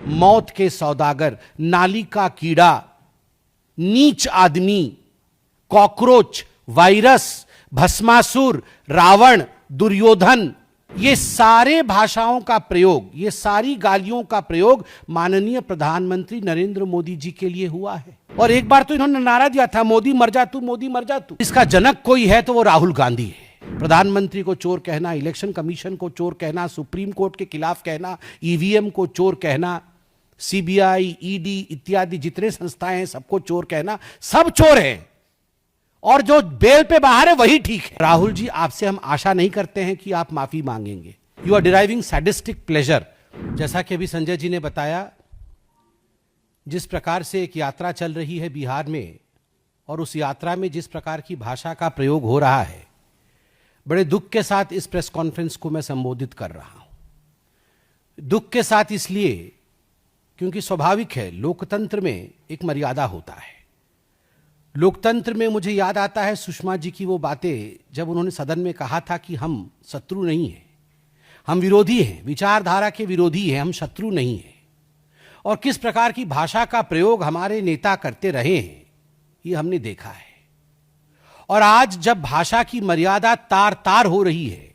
मौत के सौदागर, नाली का कीड़ा, नीच आदमी, कॉकरोच, वायरस, भस्मासुर, रावण, दुर्योधन, ये सारे भाषाओं का प्रयोग, ये सारी गालियों का प्रयोग माननीय प्रधानमंत्री नरेंद्र मोदी जी के लिए हुआ है। और एक बार तो इन्होंने नारा दिया था, मोदी मर जा तू, मोदी मर जा तू। इसका जनक कोई है तो वो राहुल गांधी है। प्रधानमंत्री को चोर कहना, इलेक्शन कमीशन को चोर कहना, सुप्रीम कोर्ट के खिलाफ कहना, ईवीएम को चोर कहना, सीबीआई, ईडी इत्यादि जितने संस्थाएं हैं सबको चोर कहना, सब चोर हैं। और जो बेल पे बाहर है वही ठीक है। राहुल जी, आपसे हम आशा नहीं करते हैं कि आप माफी मांगेंगे। You are deriving sadistic pleasure. जैसा कि अभी संजय जी ने बताया, जिस प्रकार से एक यात्रा चल रही है बिहार में और उस यात्रा में जिस प्रकार की भाषा का प्रयोग हो रहा है, बड़े दुख के साथ इस प्रेस कॉन्फ्रेंस को मैं संबोधित कर रहा हूं। दुख के साथ इसलिए क्योंकि स्वाभाविक है, लोकतंत्र में एक मर्यादा होता है। लोकतंत्र में मुझे याद आता है सुषमा जी की वो बातें, जब उन्होंने सदन में कहा था कि हम शत्रु नहीं हैं, हम विरोधी हैं, विचारधारा के विरोधी हैं, हम शत्रु नहीं हैं। और किस प्रकार की भाषा का प्रयोग हमारे नेता करते रहे हैं, ये हमने देखा है। और आज जब भाषा की मर्यादा तार तार हो रही है,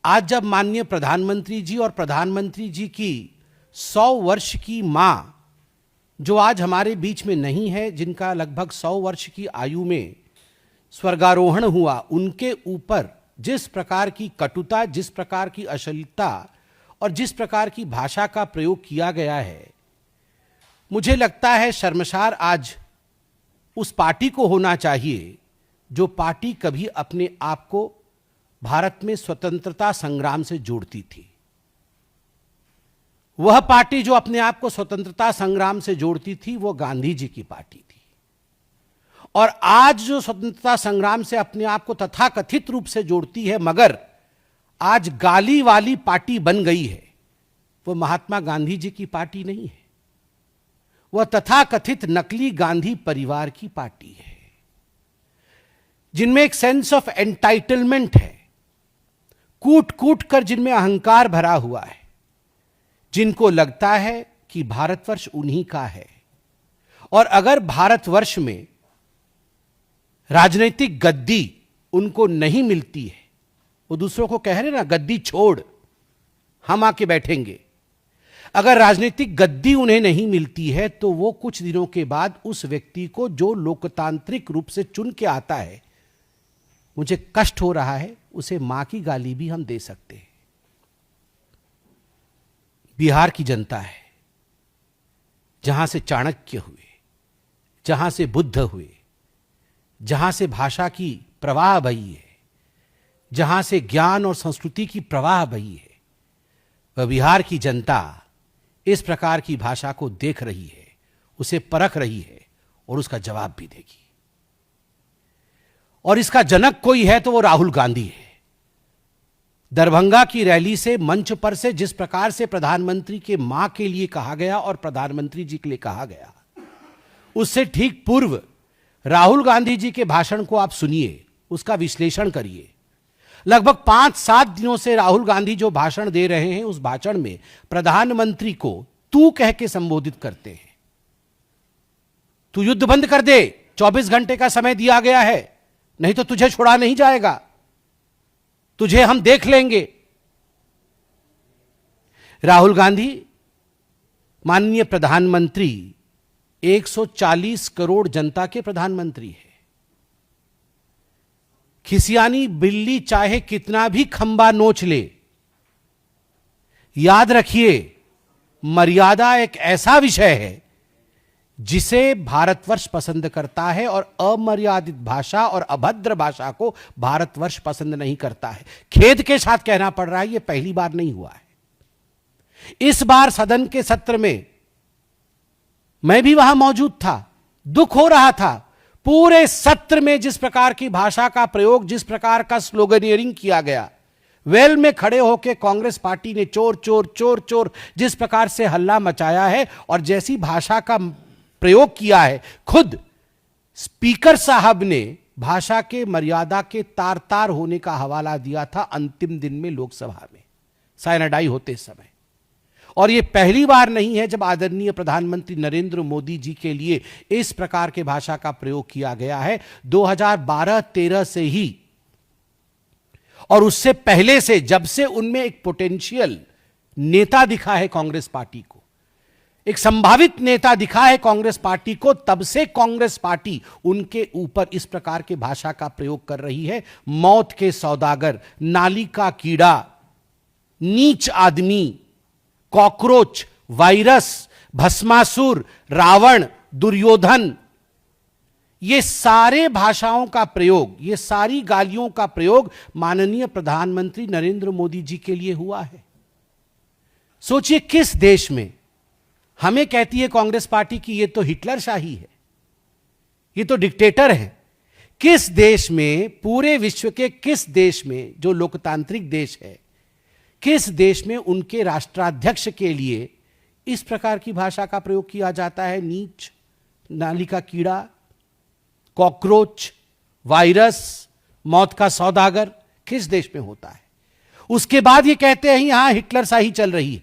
आज जब माननीय प्रधानमंत्री जी और प्रधानमंत्री जी की 100 वर्ष की मां, जो आज हमारे बीच में नहीं है, जिनका लगभग 100 वर्ष की आयु में स्वर्गारोहण हुआ, उनके ऊपर जिस प्रकार की कटुता, जिस प्रकार की अश्लीलता और जिस प्रकार की भाषा का प्रयोग किया गया है, मुझे लगता है शर्मसार आज उस पार्टी को होना चाहिए जो पार्टी कभी अपने आप को भारत में स्वतंत्रता संग्राम से जोड़ती थी। वह पार्टी जो अपने आप को स्वतंत्रता संग्राम से जोड़ती थी, वो गांधी जी की पार्टी थी। और आज जो स्वतंत्रता संग्राम से अपने आप को तथाकथित रूप से जोड़ती है, मगर आज गाली वाली पार्टी बन गई है, वो महात्मा गांधी जी की पार्टी नहीं है। वह तथाकथित नकली गांधी परिवार की पार्टी है, जिनमें एक सेंस ऑफ एंटाइटलमेंट है, कूट कूट कर जिनमें अहंकार भरा हुआ है, जिनको लगता है कि भारतवर्ष उन्हीं का है। और अगर भारतवर्ष में राजनीतिक गद्दी उनको नहीं मिलती है, वो दूसरों को कह रहे ना, गद्दी छोड़, हम आके बैठेंगे। अगर राजनीतिक गद्दी उन्हें नहीं मिलती है, तो वो कुछ दिनों के बाद उस व्यक्ति को जो लोकतांत्रिक रूप से चुन के आता है, मुझे कष्ट हो रहा है, उसे मां की गाली भी हम दे सकते हैं। बिहार की जनता है, जहां से चाणक्य हुए, जहां से बुद्ध हुए, जहां से भाषा की प्रवाह बही है, जहां से ज्ञान और संस्कृति की प्रवाह बही है, वह बिहार की जनता इस प्रकार की भाषा को देख रही है, उसे परख रही है और उसका जवाब भी देगी। और इसका जनक कोई है तो वो राहुल गांधी है। दरभंगा की रैली से, मंच पर से जिस प्रकार से प्रधानमंत्री के मां के लिए कहा गया और प्रधानमंत्री जी के लिए कहा गया, उससे ठीक पूर्व राहुल गांधी जी के भाषण को आप सुनिए, उसका विश्लेषण करिए। लगभग 5-7 दिनों से राहुल गांधी जो भाषण दे रहे हैं, उस भाषण में प्रधानमंत्री को तू कह के संबोधित करते हैं। तू युद्ध बंद कर दे, 24 घंटे का समय दिया गया है, नहीं तो तुझे छुड़ा नहीं जाएगा, तुझे हम देख लेंगे। राहुल गांधी माननीय प्रधानमंत्री 140 करोड़ जनता के प्रधानमंत्री है। खिसियानी बिल्ली चाहे कितना भी खंबा नोच ले, याद रखिए, मर्यादा एक ऐसा विषय है जिसे भारतवर्ष पसंद करता है और अमर्यादित भाषा और अभद्र भाषा को भारतवर्ष पसंद नहीं करता है। खेद के साथ कहना पड़ रहा है, यह पहली बार नहीं हुआ है। इस बार सदन के सत्र में मैं भी वहां मौजूद था, दुख हो रहा था। पूरे सत्र में जिस प्रकार की भाषा का प्रयोग, जिस प्रकार का स्लोगनियरिंग किया गया, वेल में खड़े होकर कांग्रेस पार्टी ने चोर चोर चोर चोर जिस प्रकार से हल्ला मचाया है और जैसी भाषा का प्रयोग किया है, खुद स्पीकर साहब ने भाषा के मर्यादा के तार तार होने का हवाला दिया था अंतिम दिन में लोकसभा में सायनाडाई होते समय। और यह पहली बार नहीं है जब आदरणीय प्रधानमंत्री नरेंद्र मोदी जी के लिए इस प्रकार के भाषा का प्रयोग किया गया है। 2012-13 से ही और उससे पहले से, जब से उनमें एक पोटेंशियल नेता दिखा है कांग्रेस पार्टी को, एक संभावित नेता दिखा है कांग्रेस पार्टी को, तब से कांग्रेस पार्टी उनके ऊपर इस प्रकार के भाषा का प्रयोग कर रही है। मौत के सौदागर, नाली का कीड़ा, नीच आदमी, कॉकरोच, वायरस, भस्मासुर, रावण, दुर्योधन, ये सारे भाषाओं का प्रयोग, ये सारी गालियों का प्रयोग माननीय प्रधानमंत्री नरेंद्र मोदी जी के लिए हुआ है। सोचिए किस देश में, हमें कहती है कांग्रेस पार्टी कि ये तो हिटलर शाही है, ये तो डिक्टेटर है। किस देश में, पूरे विश्व के किस देश में, जो लोकतांत्रिक देश है, किस देश में उनके राष्ट्राध्यक्ष के लिए इस प्रकार की भाषा का प्रयोग किया जाता है? नीच, नाली का कीड़ा, कॉकरोच, वायरस, मौत का सौदागर, किस देश में होता है? उसके बाद ये कहते हैं यहां हिटलर शाही चल रही है।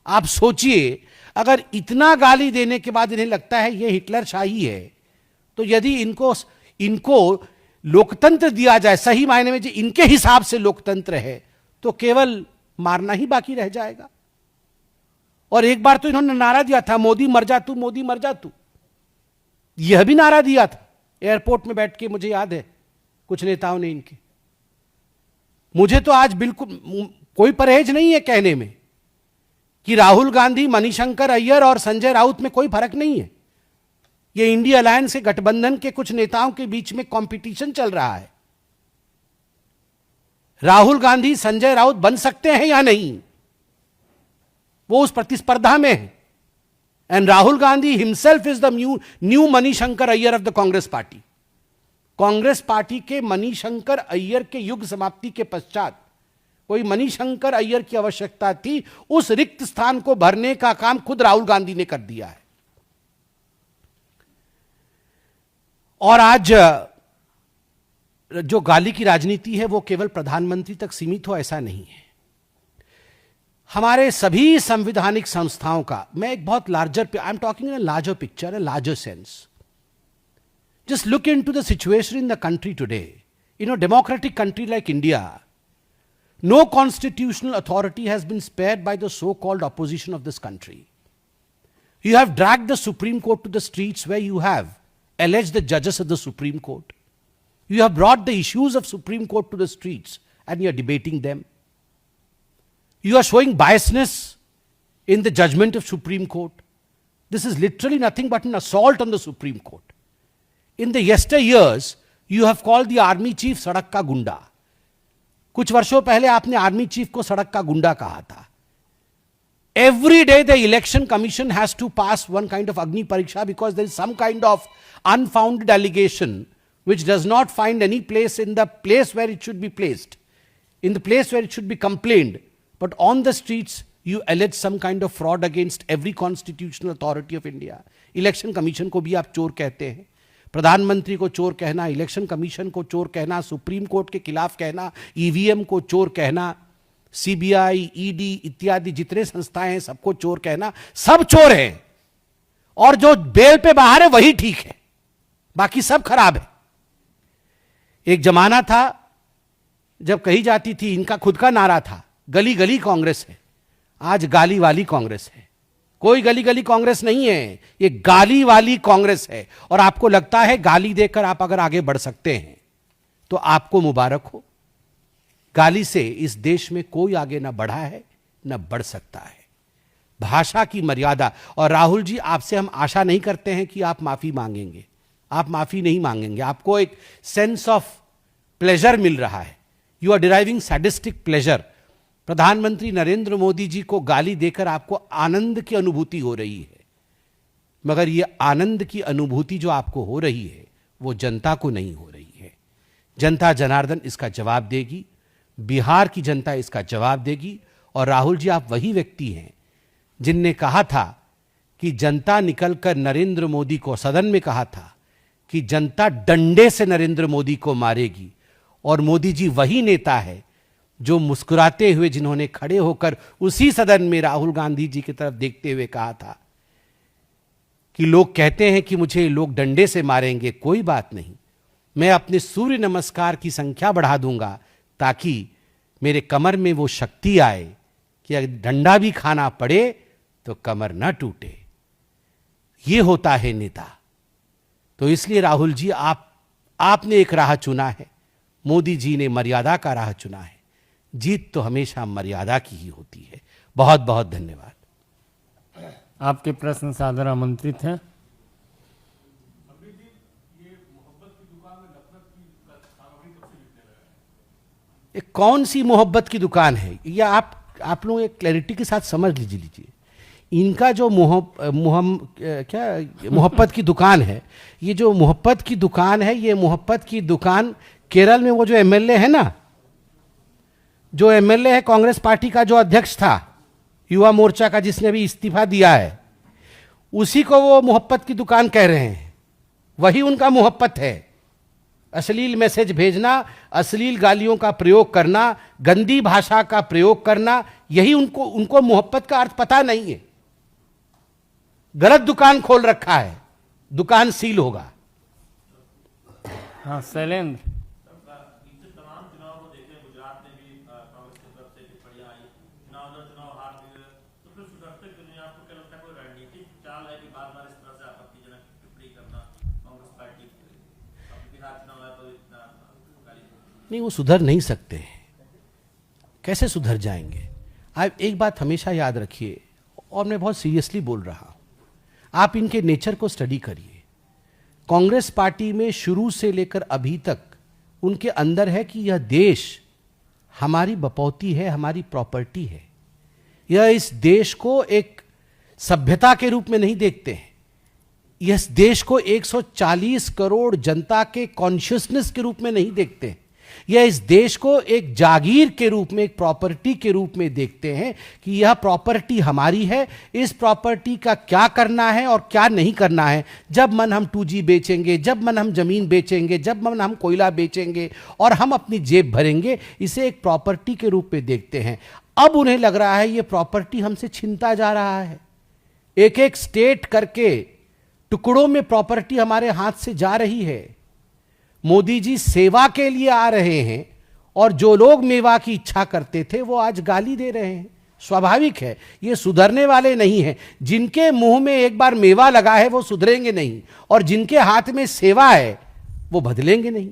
आप सोचिए, अगर इतना गाली देने के बाद इन्हें लगता है यह हिटलर शाही है, तो यदि इनको लोकतंत्र दिया जाए, सही मायने में जो इनके हिसाब से लोकतंत्र है, तो केवल मारना ही बाकी रह जाएगा। और एक बार तो इन्होंने नारा दिया था, मोदी मर जा तू, मोदी मर जा तू। यह भी नारा दिया था एयरपोर्ट में बैठ के, मुझे याद है कुछ नेताओं ने इनके। मुझे तो आज बिल्कुल कोई परहेज नहीं है कहने में कि राहुल गांधी, मणिशंकर अय्यर और संजय राउत में कोई फर्क नहीं है। ये इंडिया अलायंस के गठबंधन के कुछ नेताओं के बीच में कंपटीशन चल रहा है। राहुल गांधी, संजय राउत बन सकते हैं या नहीं, वो उस प्रतिस्पर्धा में है। And Rahul Gandhi himself is the new Manishankar Iyer of the Congress party. Congress party के मणिशंकर अय्यर के युग समाप्ति के पश्चात कोई मणिशंकर अय्यर की आवश्यकता थी, उस रिक्त स्थान को भरने का काम खुद राहुल गांधी ने कर दिया है। और आज जो गाली की राजनीति है वो केवल प्रधानमंत्री तक सीमित हो, ऐसा नहीं है। हमारे सभी संवैधानिक संस्थाओं का, मैं एक बहुत larger, I am talking in a larger picture, a larger sense. Just look into the situation in the country today. In a democratic country like India, no constitutional authority has been spared by the so-called opposition of this country. You have dragged the Supreme Court to the streets, where you have alleged the judges of the Supreme Court. You have brought the issues of Supreme Court to the streets and you are debating them. You are showing biasness in the judgment of Supreme Court. This is literally nothing but an assault on the Supreme Court. In the yesteryears, you have called the army chief सड़क का गुंडा। कुछ वर्षों पहले आपने army chief को सड़क का गुंडा कहा था। Every day the election commission has to pass one kind of Agni Pariksha because there is some kind of unfounded allegation which does not find any place in the place where it should be placed, in the place where it should be complained. But on the streets you allege some kind of fraud against every constitutional authority of India. Election commission को भी आप चोर कहते हैं, प्रधानमंत्री को चोर कहना, इलेक्शन कमीशन को चोर कहना, सुप्रीम कोर्ट के खिलाफ कहना, ईवीएम को चोर कहना, सीबीआई, ईडी इत्यादि जितने संस्थाएं हैं सबको चोर कहना, सब चोर हैं। और जो बेल पे बाहर है वही ठीक है, बाकी सब खराब है। एक जमाना था जब कही जाती थी, इनका खुद का नारा था, गली गली कांग्रेस है। आज गाली वाली कांग्रेस है। कोई गली गली कांग्रेस नहीं है, ये गाली वाली कांग्रेस है। और आपको लगता है गाली देकर आप अगर आगे बढ़ सकते हैं तो आपको मुबारक हो। गाली से इस देश में कोई आगे ना बढ़ा है ना बढ़ सकता है। भाषा की मर्यादा। और राहुल जी, आपसे हम आशा नहीं करते हैं कि आप माफी मांगेंगे, आप माफी नहीं मांगेंगे। आपको एक सेंस ऑफ प्लेजर मिल रहा है, you are deriving sadistic pleasure. प्रधानमंत्री नरेंद्र मोदी जी को गाली देकर आपको आनंद की अनुभूति हो रही है, मगर यह आनंद की अनुभूति जो आपको हो रही है वो जनता को नहीं हो रही है। जनता जनार्दन इसका जवाब देगी, बिहार की जनता इसका जवाब देगी। और राहुल जी, आप वही व्यक्ति हैं जिनने कहा था कि जनता निकलकर नरेंद्र मोदी को, सदन में कहा था कि जनता डंडे से नरेंद्र मोदी को मारेगी। और मोदी जी वही नेता है जो मुस्कुराते हुए जिन्होंने खड़े होकर उसी सदन में राहुल गांधी जी की तरफ देखते हुए कहा था कि लोग कहते हैं कि मुझे लोग डंडे से मारेंगे, कोई बात नहीं, मैं अपने सूर्य नमस्कार की संख्या बढ़ा दूंगा ताकि मेरे कमर में वो शक्ति आए कि अगर डंडा भी खाना पड़े तो कमर न टूटे। ये होता है नेता। तो इसलिए राहुल जी आपने एक राह चुना है, मोदी जी ने मर्यादा का राह चुना है। जीत तो हमेशा मर्यादा की ही होती है। बहुत बहुत धन्यवाद। आपके प्रश्न सादर आमंत्रित हैं। ये कौन सी मोहब्बत की दुकान है? या आप लोग एक क्लैरिटी के साथ समझ लीजिए। इनका जो मोहब्बत की दुकान है, ये जो मोहब्बत की दुकान है, ये मोहब्बत की दुकान केरल में वो जो एमएलए है ना, जो एमएलए है कांग्रेस पार्टी का, जो अध्यक्ष था युवा मोर्चा का, जिसने अभी इस्तीफा दिया है, उसी को वो मोहब्बत की दुकान कह रहे हैं। वही उनका मोहब्बत है। अश्लील मैसेज भेजना, अश्लील गालियों का प्रयोग करना, गंदी भाषा का प्रयोग करना, यही उनको मोहब्बत का अर्थ पता नहीं है। गलत दुकान खोल रखा है, दुकान सील होगा। हाँ शैलेंद्र। नहीं, वो सुधर नहीं सकते हैं। कैसे सुधर जाएंगे? आप एक बात हमेशा याद रखिए, और मैं बहुत सीरियसली बोल रहा हूं, आप इनके नेचर को स्टडी करिए। कांग्रेस पार्टी में शुरू से लेकर अभी तक उनके अंदर है कि यह देश हमारी बपौती है, हमारी प्रॉपर्टी है। यह इस देश को एक सभ्यता के रूप में नहीं देखते हैं। इस देश को 140 करोड़ जनता के कॉन्शियसनेस के रूप में नहीं देखते हैं। यह इस देश को एक जागीर के रूप में, एक प्रॉपर्टी के रूप में देखते हैं कि यह प्रॉपर्टी हमारी है, इस प्रॉपर्टी का क्या करना है और क्या नहीं करना है। जब मन हम 2G बेचेंगे, जब मन हम जमीन बेचेंगे, जब मन हम कोयला बेचेंगे और हम अपनी जेब भरेंगे, इसे एक प्रॉपर्टी के रूप में देखते हैं। अब उन्हें लग रहा है यह प्रॉपर्टी हमसे छीनता जा रहा है। एक एक स्टेट करके टुकड़ों में प्रॉपर्टी हमारे हाथ से जा रही है। मोदी जी सेवा के लिए आ रहे हैं और जो लोग मेवा की इच्छा करते थे वो आज गाली दे रहे हैं। स्वाभाविक है, ये सुधरने वाले नहीं हैं। जिनके मुंह में एक बार मेवा लगा है वो सुधरेंगे नहीं, और जिनके हाथ में सेवा है वो बदलेंगे नहीं।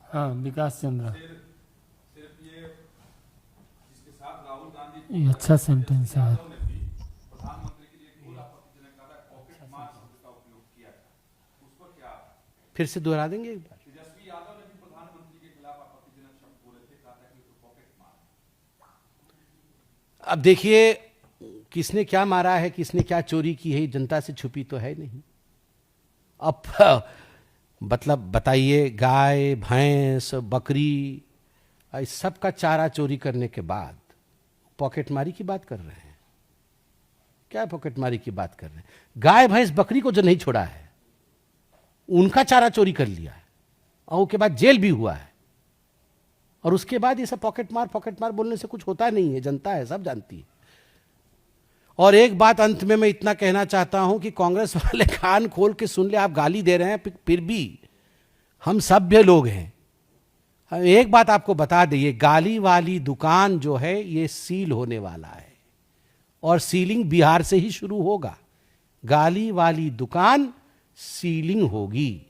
हाँ विकास चंद्र, ये अच्छा सेंटेंस है। फिर से दोहरा देंगे एक बार। अब देखिए, किसने क्या मारा है, किसने क्या चोरी की है, जनता से छुपी तो है नहीं। अब मतलब बताइए, गाय, भैंस, बकरी, इस सब का चारा चोरी करने के बाद पॉकेटमारी की बात कर रहे हैं। क्या पॉकेटमारी की बात कर रहे हैं? गाय, भैंस, बकरी को जो नहीं छोड़ा है, उनका चारा चोरी कर लिया है और उसके बाद जेल भी हुआ है। और उसके बाद ये सब पॉकेट मार बोलने से कुछ होता नहीं है, जनता है, सब जानती है। और एक बात अंत में मैं इतना कहना चाहता हूं कि कांग्रेस वाले कान खोल के सुन ले, आप गाली दे रहे हैं, फिर भी हम सभ्य लोग हैं। हम एक बात आपको बता दें, ये गाली वाली दुकान जो है ये सील होने वाला है, और सीलिंग बिहार से ही शुरू होगा। गाली वाली दुकान सीलिंग होगी।